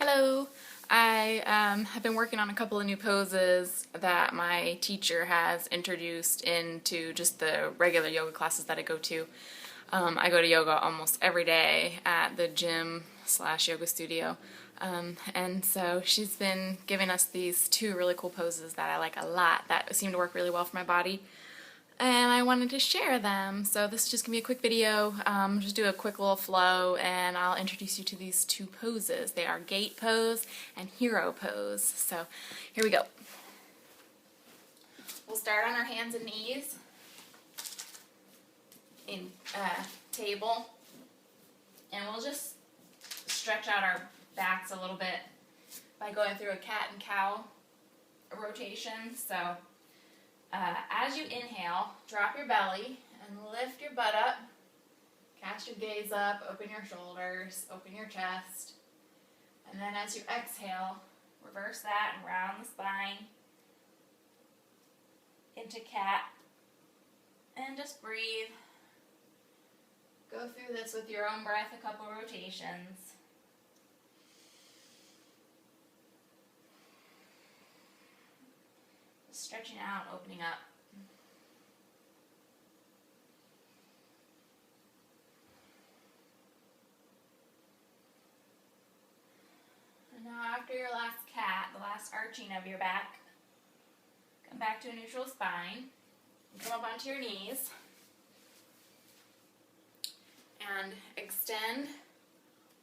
Hello. I have been working on a couple of new poses that my teacher has introduced into just the regular yoga classes that I go to. I go to yoga almost every day at the gym / yoga studio. And so she's been giving us these two really cool poses that I like a lot that seem to work really well for my body. And I wanted to share them. So this is just going to be a quick video, just do a quick little flow, and I'll introduce you to these two poses. They are gate pose and hero pose. So here we go. We'll start on our hands and knees in table, and we'll just stretch out our backs a little bit by going through a cat and cow rotation. So as you inhale, drop your belly and lift your butt up. Cast your gaze up, open your shoulders, open your chest. And then as you exhale, reverse that and round the spine into cat. And just breathe. Go through this with your own breath a couple rotations. Stretching out, opening up. And now after your last cat, the last arching of your back, come back to a neutral spine. Come up onto your knees. And extend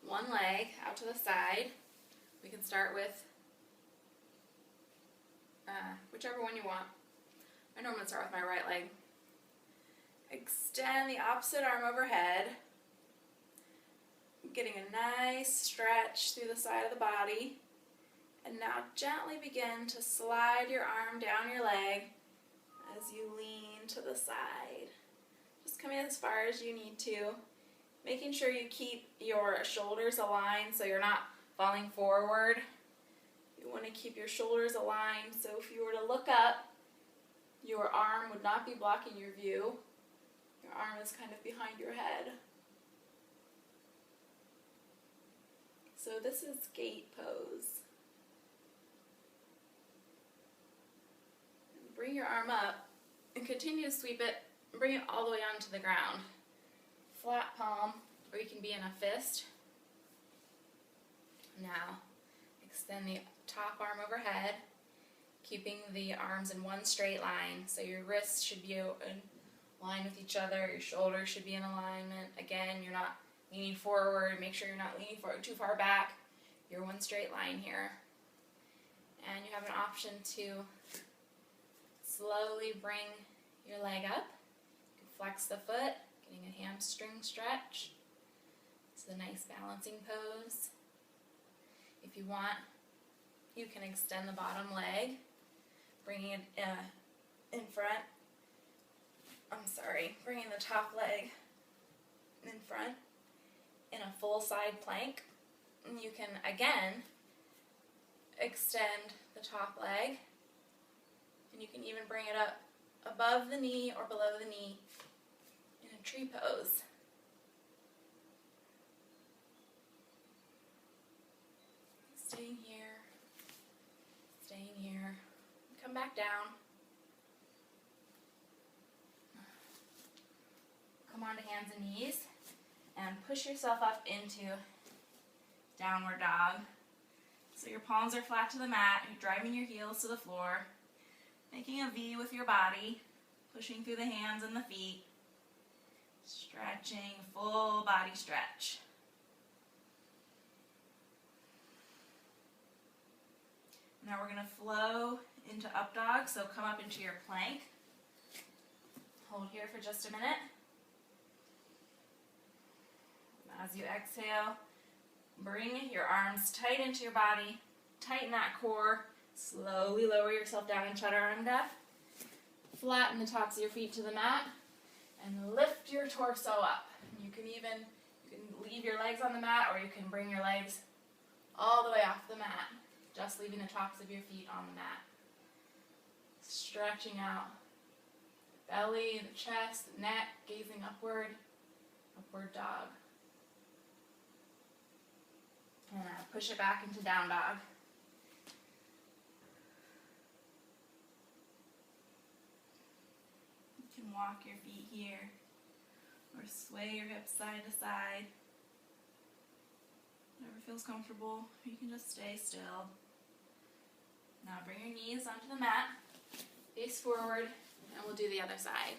one leg out to the side. We can start with whichever one you want. I normally start with my right leg. Extend the opposite arm overhead, getting a nice stretch through the side of the body. And now gently begin to slide your arm down your leg as you lean to the side. Just coming as far as you need to, making sure you keep your shoulders aligned so you're not falling forward. You want to keep your shoulders aligned, so if you were to look up, your arm would not be blocking your view. Your arm is kind of behind your head. So this is gate pose. And bring your arm up and continue to sweep it and bring it all the way onto the ground. Flat palm, or you can be in a fist. Now, extend the top arm overhead, keeping the arms in one straight line. So your wrists should be in line with each other, your shoulders should be in alignment. Again, you're not leaning forward. Make sure you're not leaning forward too far back. You're one straight line here. And you have an option to slowly bring your leg up. You can flex the foot, getting a hamstring stretch. It's a nice balancing pose. If you want, you can extend the bottom leg, bringing it in front. Bringing the top leg in front in a full side plank. And you can, again, extend the top leg, and you can even bring it up above the knee or below the knee in a tree pose. Staying here. Staying here. Come back down. Come on to hands and knees and push yourself up into downward dog. So your palms are flat to the mat, you're driving your heels to the floor, making a V with your body, pushing through the hands and the feet, stretching, full body stretch. Now we're going to flow into up dog, so come up into your plank. Hold here for just a minute. As you exhale, bring your arms tight into your body, tighten that core, slowly lower yourself down in chaturanga. Flatten the tops of your feet to the mat, and lift your torso up. You can leave your legs on the mat, or you can bring your legs all the way off the mat, just leaving the tops of your feet on the mat. Stretching out the belly, the chest, the neck, gazing upward, upward dog. And up. push it back into down dog. You can walk your feet here or sway your hips side to side. Whatever feels comfortable, or you can just stay still. Now bring your knees onto the mat, face forward, and we'll do the other side.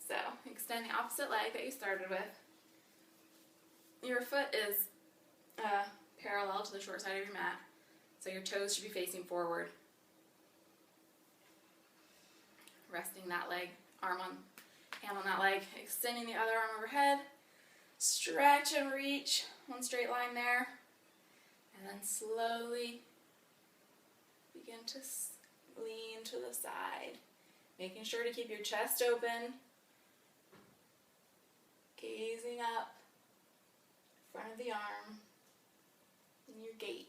So extend the opposite leg that you started with. Your foot is parallel to the short side of your mat, so your toes should be facing forward. Resting that leg, hand on that leg, extending the other arm overhead. Stretch and reach, one straight line there, and then slowly begin to lean to the side, making sure to keep your chest open, gazing up, front of the arm, in your gait.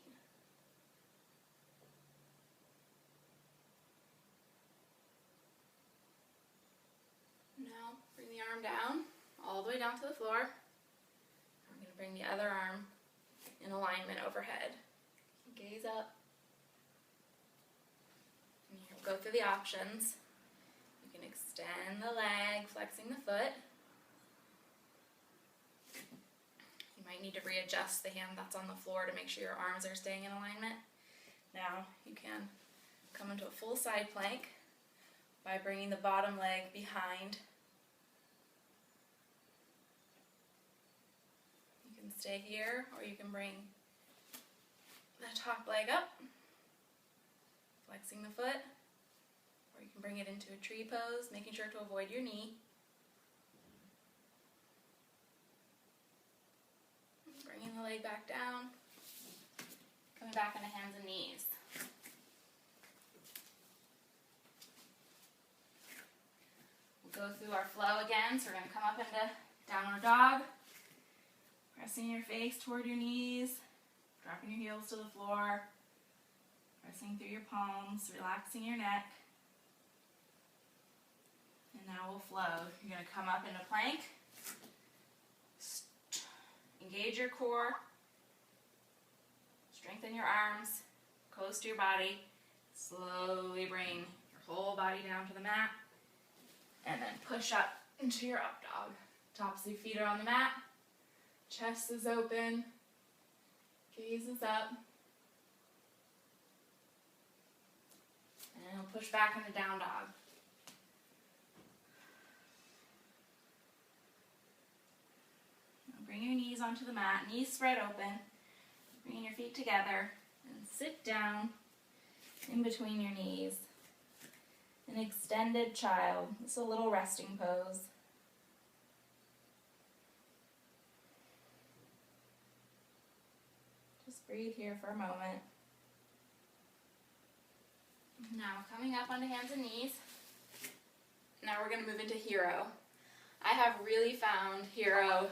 Now bring the arm down, all the way down to the floor. I'm going to bring the other arm in alignment overhead. Gaze up. And here we'll go through the options. You can extend the leg, flexing the foot. You might need to readjust the hand that's on the floor to make sure your arms are staying in alignment. Now you can come into a full side plank by bringing the bottom leg behind. You can stay here, or you can bring the top leg up, flexing the foot, or you can bring it into a tree pose, making sure to avoid your knee. Bringing the leg back down, coming back into hands and knees. We'll go through our flow again, so we're going to come up into downward dog, pressing your face toward your knees, dropping your heels to the floor, pressing through your palms, relaxing your neck. And now we'll flow. You're going to come up into plank, engage your core, strengthen your arms close to your body, slowly bring your whole body down to the mat, and then push up into your up dog. Tops of your feet are on the mat, chest is open, gaze is up, and we'll push back into down dog. Bring your knees onto the mat, knees spread open, bringing your feet together, and sit down in between your knees. An extended child. This is a little resting pose. Just breathe here for a moment. Now coming up onto hands and knees. Now we're going to move into hero. I have really found hero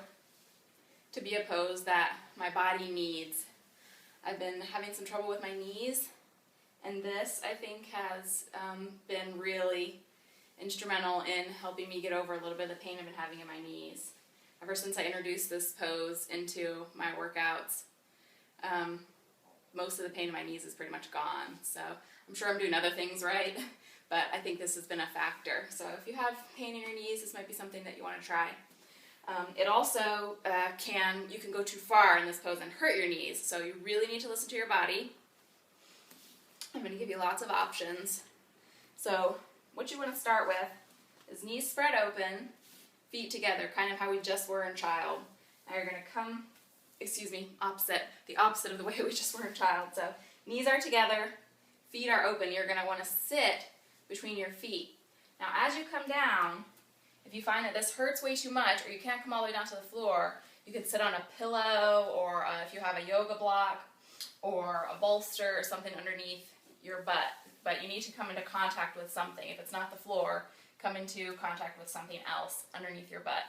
to be a pose that my body needs. I've been having some trouble with my knees, and this, I think, has been really instrumental in helping me get over a little bit of the pain I've been having in my knees. Ever since I introduced this pose into my workouts, most of the pain in my knees is pretty much gone. So I'm sure I'm doing other things right, but I think this has been a factor. So if you have pain in your knees, this might be something that you want to try. It also you can go too far in this pose and hurt your knees, so you really need to listen to your body. I'm going to give you lots of options. So what you want to start with is knees spread open, feet together, kind of how we just were in child. Now you're going to come, the opposite of the way we just were in child. So knees are together, feet are open. You're going to want to sit between your feet. Now as you come down, if you find that this hurts way too much, or you can't come all the way down to the floor, you can sit on a pillow, or if you have a yoga block, or a bolster, or something underneath your butt. But you need to come into contact with something. If it's not the floor, come into contact with something else underneath your butt.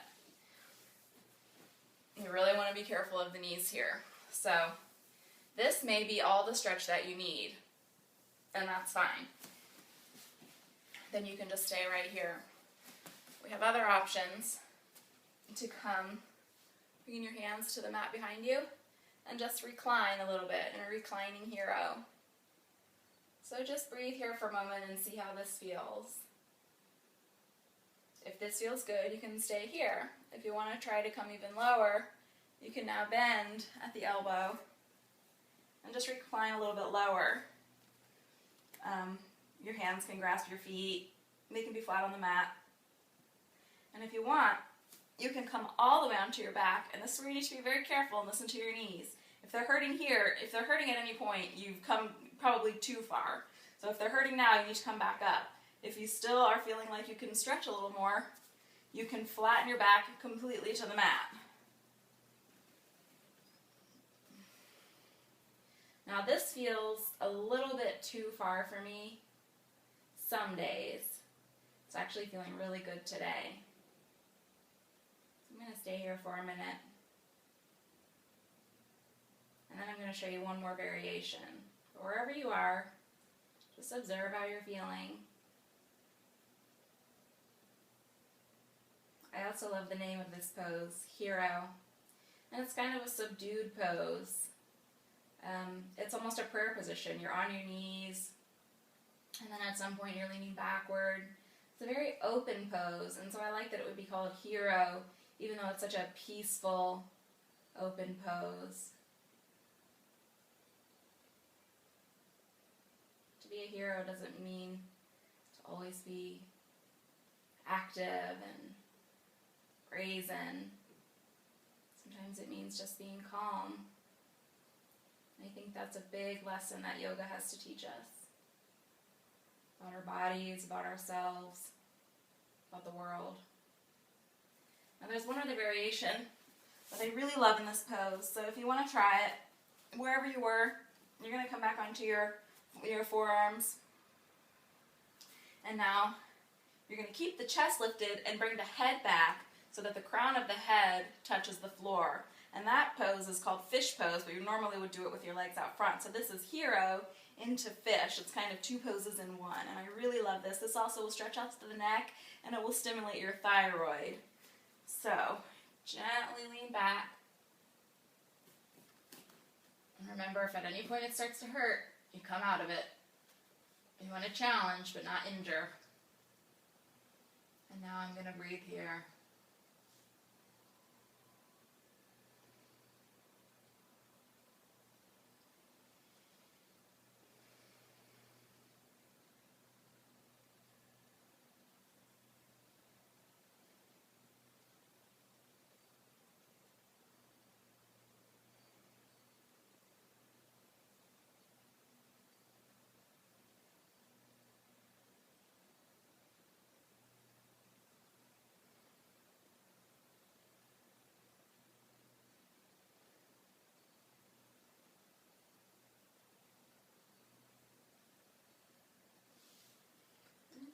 You really want to be careful of the knees here. So this may be all the stretch that you need, and that's fine. Then you can just stay right here. We have other options to come, bringing your hands to the mat behind you, and just recline a little bit in a reclining hero. So just breathe here for a moment and see how this feels. If this feels good, you can stay here. If you want to try to come even lower, you can now bend at the elbow and just recline a little bit lower. Your hands can grasp your feet. They can be flat on the mat. And if you want, you can come all the way onto your back, and this is where you need to be very careful and listen to your knees. If they're hurting here, if they're hurting at any point, you've come probably too far. So if they're hurting now, you need to come back up. If you still are feeling like you can stretch a little more, you can flatten your back completely to the mat. Now this feels a little bit too far for me some days. It's actually feeling really good today. I'm going to stay here for a minute. And then I'm going to show you one more variation. But wherever you are, just observe how you're feeling. I also love the name of this pose, Hero. And it's kind of a subdued pose. It's almost a prayer position. You're on your knees, and then at some point you're leaning backward. It's a very open pose, and so I like that it would be called Hero, even though it's such a peaceful, open pose. To be a hero doesn't mean to always be active and brazen. Sometimes it means just being calm. And I think that's a big lesson that yoga has to teach us. About our bodies, about ourselves, about the world. Now there's one other variation that I really love in this pose. So if you want to try it, wherever you were, you're going to come back onto your forearms. And now you're going to keep the chest lifted and bring the head back so that the crown of the head touches the floor. And that pose is called fish pose, but you normally would do it with your legs out front. So this is hero into fish. It's kind of two poses in one, and I really love this. This also will stretch out to the neck, and it will stimulate your thyroid. So gently lean back. And remember, if at any point it starts to hurt, you come out of it. You want to challenge, but not injure. And now I'm going to breathe here.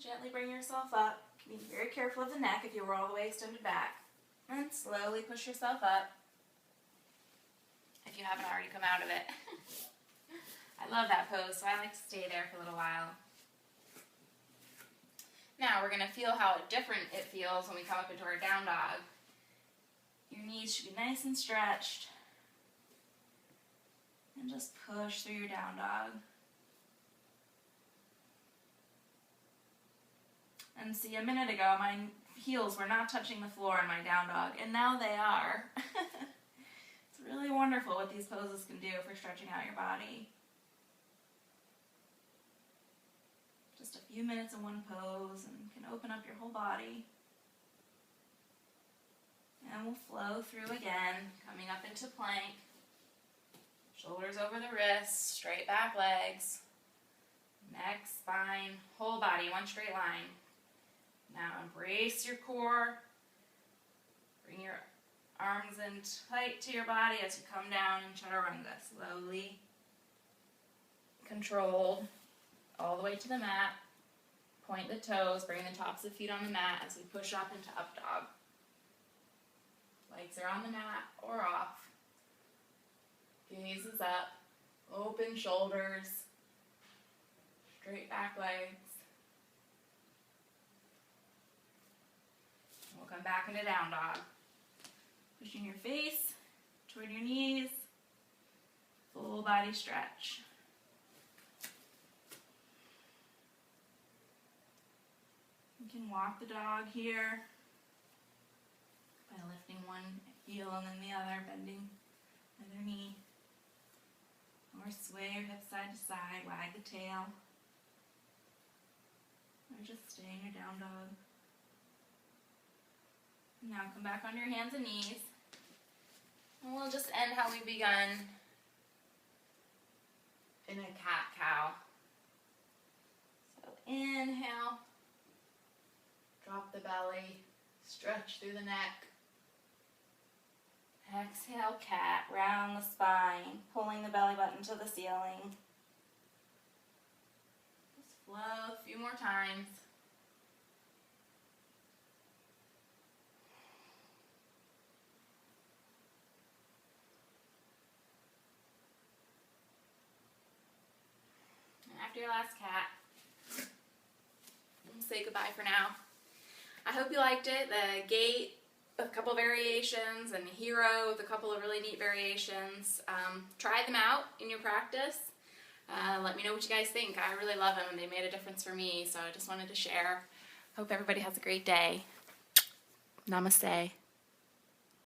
Gently bring yourself up, being very careful of the neck if you were all the way extended back. And slowly push yourself up if you haven't already come out of it. I love that pose, so I like to stay there for a little while. Now we're going to feel how different it feels when we come up into our down dog. Your knees should be nice and stretched. And just push through your down dog. And see, a minute ago, my heels were not touching the floor in my down dog, and now they are. It's really wonderful what these poses can do for stretching out your body. Just a few minutes in one pose and can open up your whole body. And we'll flow through again, coming up into plank. Shoulders over the wrists, straight back legs. Neck, spine, whole body, one straight line. Now embrace your core. Bring your arms in tight to your body as you come down in chaturanga. Slowly, controlled, all the way to the mat. Point the toes, bring the tops of the feet on the mat as we push up into up dog. Legs are on the mat or off. Gaze is up. Open shoulders. Straight back legs. We'll come back into down dog. Pushing your face toward your knees. full body stretch. You can walk the dog here by lifting one heel and then the other, bending either knee. Or sway your hips side to side, wag the tail. Or just stay in your down dog. Now come back on your hands and knees. And we'll just end how we begun in a cat-cow. So inhale, drop the belly, stretch through the neck. Exhale, cat, round the spine, pulling the belly button to the ceiling. Just flow a few more times. And after your last cat, we'll say goodbye for now. I hope you liked it. The gait, a couple variations, and hero with a couple of really neat variations. Try them out in your practice. Let me know what you guys think. I really love them and they made a difference for me, so I just wanted to share. Hope everybody has a great day. Namaste.